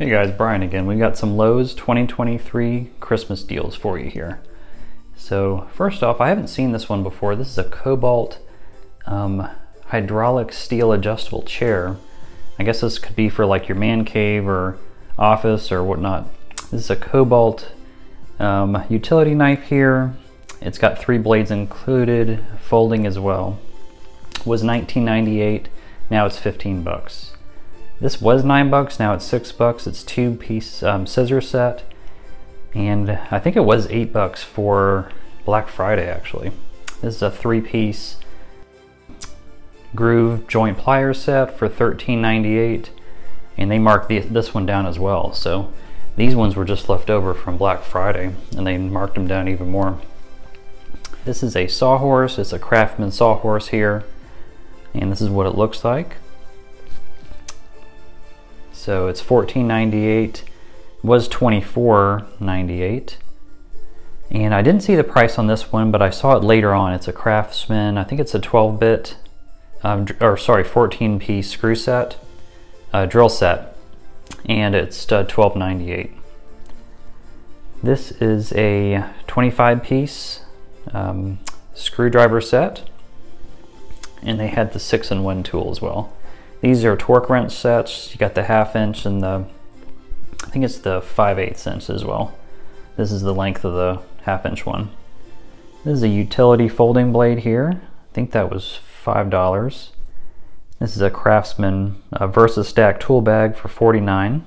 Hey guys, Brian again. We got some Lowe's 2023 Christmas deals for you here. So first off, I haven't seen this one before. This is a Cobalt hydraulic steel adjustable chair. I guess this could be for like your man cave or office or whatnot. This is a Cobalt utility knife here. It's got 3 blades included, folding as well. It was $19.98, now it's 15 bucks. This was $9, now it's $6. It's 2-piece scissor set, and I think it was $8 for Black Friday actually. This is a 3-piece groove joint pliers set for $13.98, and they marked this one down as well. So these ones were just left over from Black Friday, and they marked them down even more. This is a sawhorse. It's a Craftsman sawhorse here, and this is what it looks like. So it's $14.98, was $24.98. And I didn't see the price on this one, but I saw it later on. It's a Craftsman, I think it's a 12-bit, 14-piece screw set, drill set, and it's $12.98. This is a 25-piece screwdriver set, and they had the 6-in-1 tool as well. These are torque wrench sets. You got the 1/2 inch and I think it's the 5/8 inch as well. This is the length of the 1/2 inch one. This is a utility folding blade here. I think that was $5. This is a Craftsman VersaStack tool bag for $49.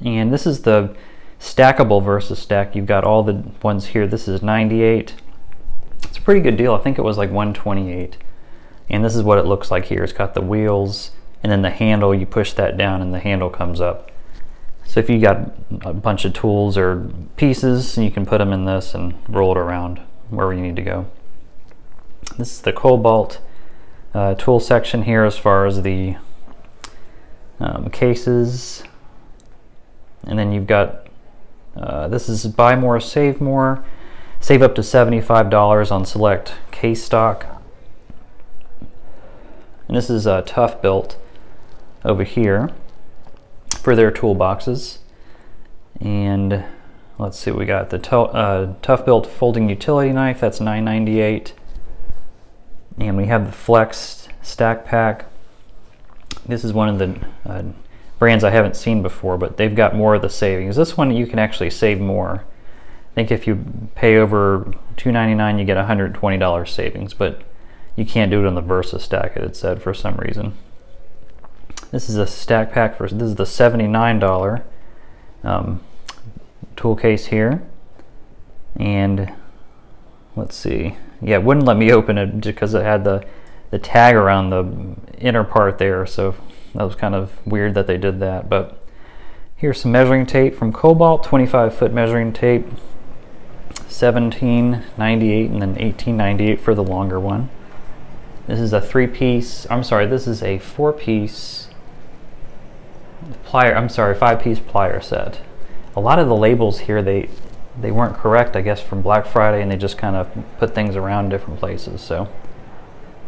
And this is the stackable VersaStack. You've got all the ones here. This is $98. It's a pretty good deal. I think it was like $128. And this is what it looks like here. It's got the wheels, and then the handle, you push that down and the handle comes up. So if you got a bunch of tools or pieces, you can put them in this and roll it around wherever you need to go. This is the Cobalt tool section here as far as the cases. And then you've got, this is buy more, save more. Save up to $75 on select case stock. And this is Tough Built over here for their toolboxes. And let's see what we got. The Tough Built folding utility knife, that's $9.98. And we have the Flex Stack Pack. This is one of the brands I haven't seen before, but they've got more of the savings. This one you can actually save more. I think if you pay over $2.99, you get $120 savings, but you can't do it on the VersaStack, it said, for some reason. This is a stack pack this is the $79 tool case here. And let's see, yeah, it wouldn't let me open it because it had the tag around the inner part there, so that was kind of weird that they did that. But here's some measuring tape from Cobalt, 25-foot measuring tape, $17.98 and then $18.98 for the longer one. This is a 3-piece, I'm sorry, this is a 4-piece plier, I'm sorry, 5-piece plier set. A lot of the labels here, they weren't correct, I guess, from Black Friday, and they just kind of put things around different places. So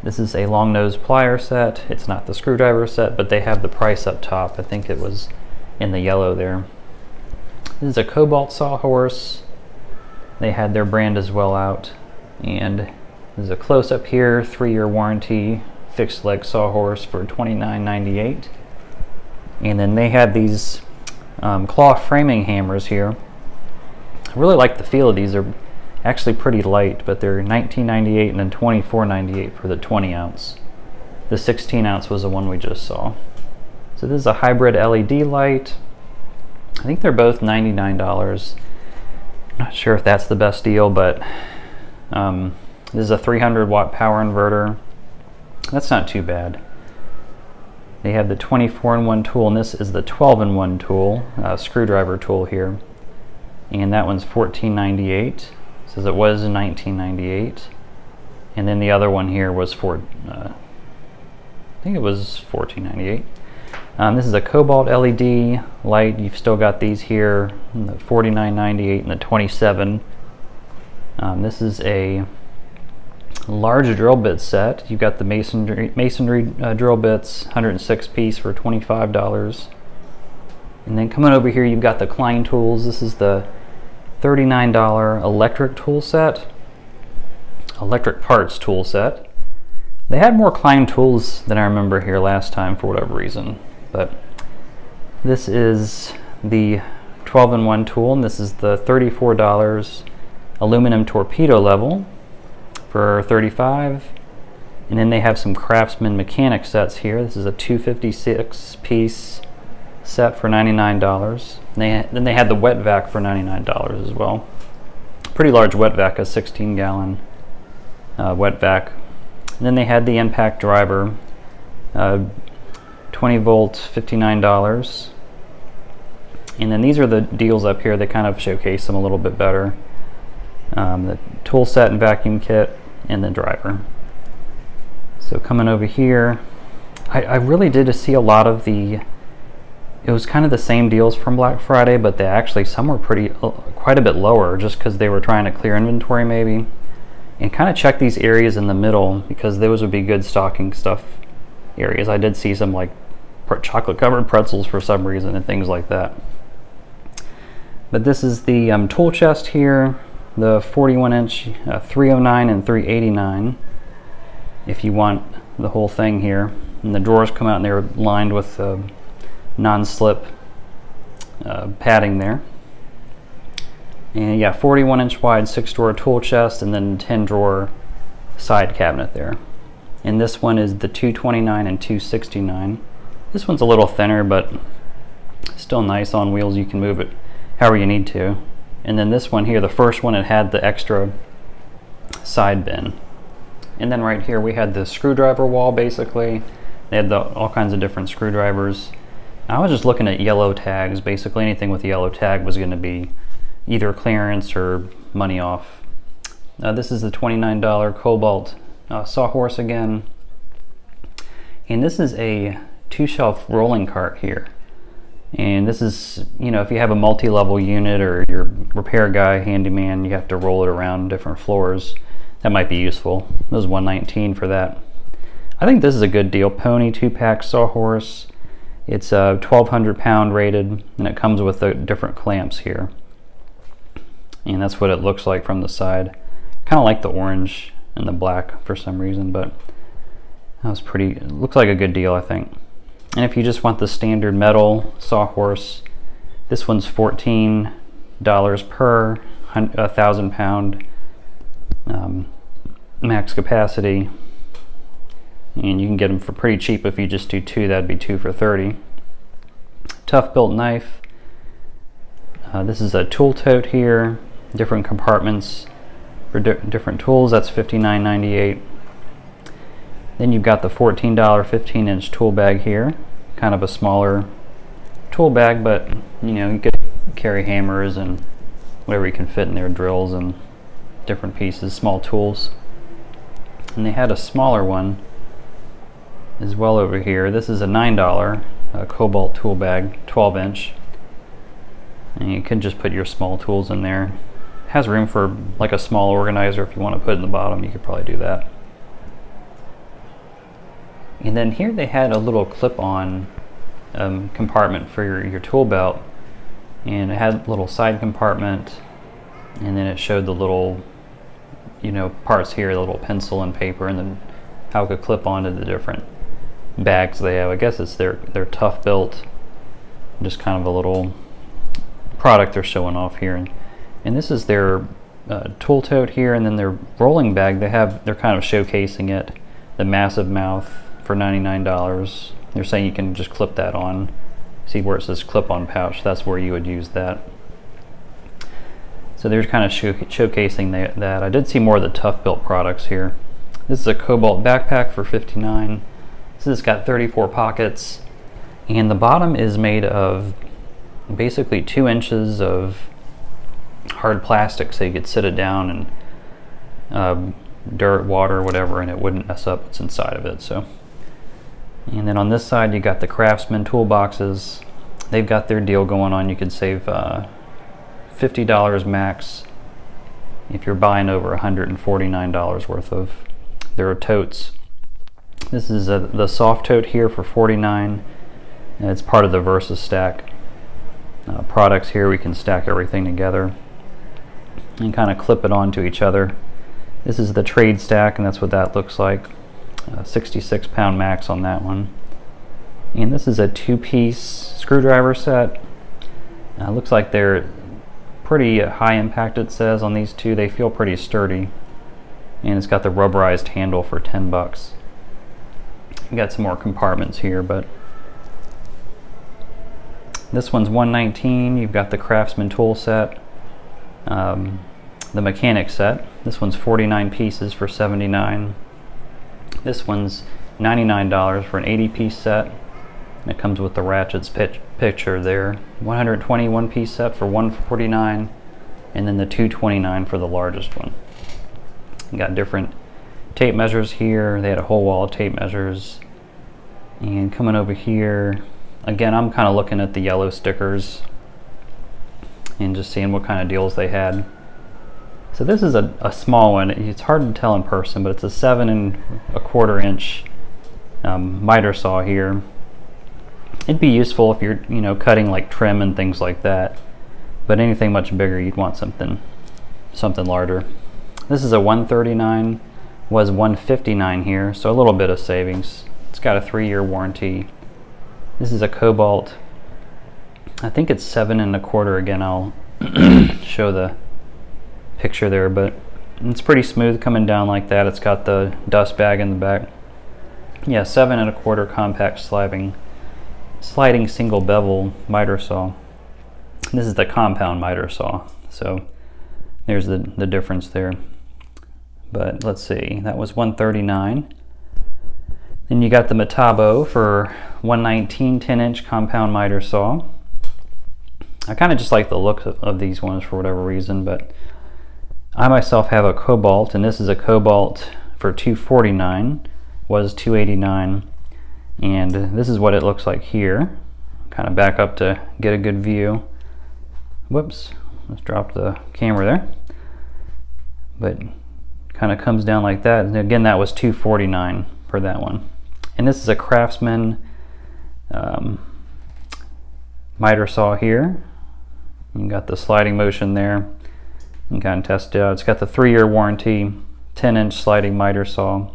this is a long nose plier set. It's not the screwdriver set, but they have the price up top. I think it was in the yellow there. This is a Cobalt sawhorse. They had their brand as well out. And there's a close-up here, 3-year warranty, fixed leg sawhorse for $29.98. And then they had these claw framing hammers here. I really like the feel of these. They're actually pretty light, but they're $19.98 and then $24.98 for the 20-ounce. The 16-ounce was the one we just saw. So this is a hybrid LED light. I think they're both $99. Not sure if that's the best deal, but this is a 300-watt power inverter. That's not too bad. They have the 24-in-1 tool, and this is the 12-in-1 tool, screwdriver tool here. And that one's $14.98. It says it was $19.98. And then the other one here was I think it was $14.98. This is a Cobalt LED light. You've still got these here, the $49.98 and the $27. This is a large drill bit set. You've got the masonry drill bits, 106 piece for $25. And then coming over here, you've got the Klein tools. This is the $39 electric tool set, electric parts tool set. They had more Klein tools than I remember here last time for whatever reason, but this is the 12-in-1 tool, and this is the $34 aluminum torpedo level for $35. And then they have some Craftsman mechanic sets here. This is a 256 piece set for $99. Then they had the wet vac for $99 as well. Pretty large wet vac, a 16-gallon wet vac. And then they had the impact driver, 20 volt, $59. And then these are the deals up here. They kind of showcase them a little bit better. The tool set and vacuum kit and the driver. So coming over here, I really did see a lot of the, it was kind of the same deals from Black Friday, but they actually, some were quite a bit lower just because they were trying to clear inventory maybe. And kind of check these areas in the middle because those would be good stocking stuff areas. I did see some like chocolate covered pretzels for some reason and things like that. But this is the tool chest here, the 41-inch 309 and 389 if you want the whole thing here. And the drawers come out and they're lined with non-slip padding there. And yeah, 41-inch wide 6-drawer tool chest and then 10-drawer side cabinet there. And this one is the 229 and 269. This one's a little thinner, but still nice on wheels. You can move it however you need to. And then this one here, the first one, it had the extra side bin. And then right here we had the screwdriver wall basically. They had all kinds of different screwdrivers. I was just looking at yellow tags. Basically anything with a yellow tag was going to be either clearance or money off. This is the $29 Cobalt sawhorse again. And this is a 2-shelf rolling cart here. And this is, you know, if you have a multi-level unit or you're a repair guy, handyman, you have to roll it around different floors. That might be useful. It was $119 for that. I think this is a good deal. Pony 2-pack sawhorse. It's 1,200 pound rated, and it comes with the different clamps here. And that's what it looks like from the side. Kind of like the orange and the black for some reason, but that was pretty, it looks like a good deal, I think. And if you just want the standard metal sawhorse, this one's $14 per 1,000 pound max capacity. And you can get them for pretty cheap if you just do 2, that'd be 2 for $30. Tough built knife. This is a tool tote here, different compartments for different tools. That's $59.98. Then you've got the $14 15-inch tool bag here, kind of a smaller tool bag, but you know, you could carry hammers and whatever you can fit in there, drills and different pieces, small tools. And they had a smaller one as well over here. This is a $9 Cobalt tool bag, 12-inch. And you can just put your small tools in there. It has room for like a small organizer if you want to put it in the bottom, you could probably do that. And then here they had a little clip-on compartment for your tool belt, and it had a little side compartment, and then it showed the little, you know, parts here, the little pencil and paper, and then how it could clip onto the different bags they have. I guess it's their tough built, just kind of a little product they're showing off here. And this is their tool tote here, and then their rolling bag. They're kind of showcasing it, the massive mouth for $99. They're saying you can just clip that on. See where it says clip-on pouch, that's where you would use that. So they're kind of showcasing that. I did see more of the tough built products here. This is a Cobalt backpack for $59. This has got 34 pockets, and the bottom is made of basically 2 inches of hard plastic, so you could sit it down and dirt, water, whatever, and it wouldn't mess up what's inside of it. So, and then on this side you got the Craftsman toolboxes. They've got their deal going on. You could save $50 max if you're buying over $149 worth of their totes. This is the soft tote here for $49. And it's part of the Versus stack. products here. We can stack everything together and kind of clip it onto each other. This is the trade stack, and that's what that looks like. 66 pound max on that one. And this is a 2-piece screwdriver set. Looks like they're pretty high impact, it says on these two. They feel pretty sturdy. And it's got the rubberized handle for 10 bucks. You got some more compartments here, but this one's $119. You've got the Craftsman tool set, the mechanic set. This one's 49 pieces for $79. This one's $99 for an 80-piece set. And it comes with the ratchets picture there. 121 piece set for $149, and then the $229 for the largest one. You got different tape measures here. They had a whole wall of tape measures. And coming over here, again, I'm kind of looking at the yellow stickers and just seeing what kind of deals they had. So this is a small one. It's hard to tell in person, but it's a 7 1/4 inch miter saw here. It'd be useful if you're, cutting like trim and things like that. But anything much bigger, you'd want something larger. This is a $139, was $159 here, so a little bit of savings. It's got a 3-year warranty. This is a Cobalt. I think it's 7 1/4. Again, I'll show the picture there, but it's pretty smooth coming down like that. It's got the dust bag in the back. Yeah, 7 1/4 compact sliding single bevel miter saw. This is the compound miter saw, so there's the difference there. But let's see, that was $139. Then you got the Metabo for $119, 10-inch compound miter saw. I kind of just like the look of these ones for whatever reason, but I myself have a Cobalt, and this is a Cobalt for $249, was $289, and this is what it looks like here. Kind of back up to get a good view. Whoops, let's drop the camera there. But kind of comes down like that. And again, that was $249 for that one. And this is a Craftsman miter saw here. You got the sliding motion there. You can kind of test it out. It's got the 3-year warranty, 10-inch sliding miter saw.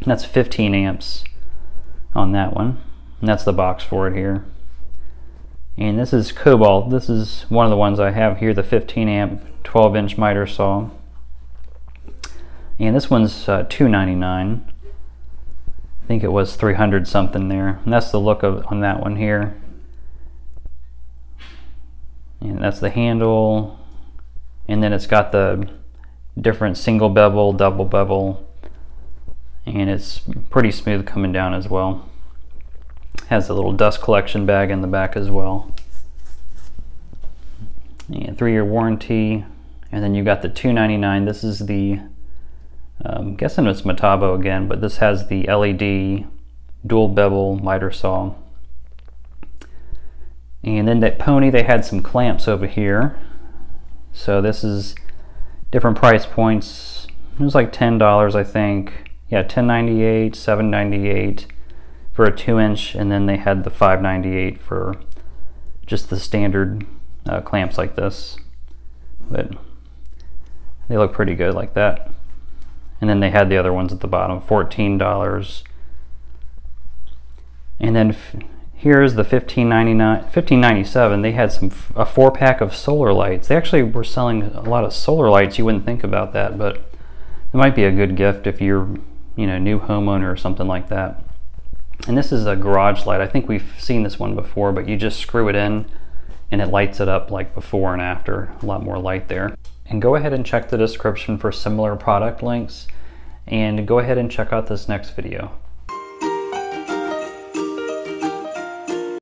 And that's 15 amps on that one. And that's the box for it here. And this is Cobalt. This is one of the ones I have here, the 15 amp, 12-inch miter saw. And this one's $299. I think it was 300 something there. And that's the look on that one here. And that's the handle. And then it's got the different single bevel, double bevel. And it's pretty smooth coming down as well. Has a little dust collection bag in the back as well. And 3-year warranty. And then you got the $299. This is the I'm guessing it's Metabo again, but this has the LED dual bevel miter saw. And then that Pony, they had some clamps over here. So this is different price points. It was like $10, I think. Yeah, $10.98, $7.98 for a 2-inch, and then they had the $5.98 for just the standard clamps like this. But they look pretty good like that. And then they had the other ones at the bottom, $14. And then here's the $15.97. They had a 4-pack of solar lights. They actually were selling a lot of solar lights. You wouldn't think about that, but it might be a good gift if you're, new homeowner or something like that. And this is a garage light. I think we've seen this one before, but you just screw it in and it lights it up like before and after. A lot more light there. And go ahead and check the description for similar product links, and go ahead and check out this next video.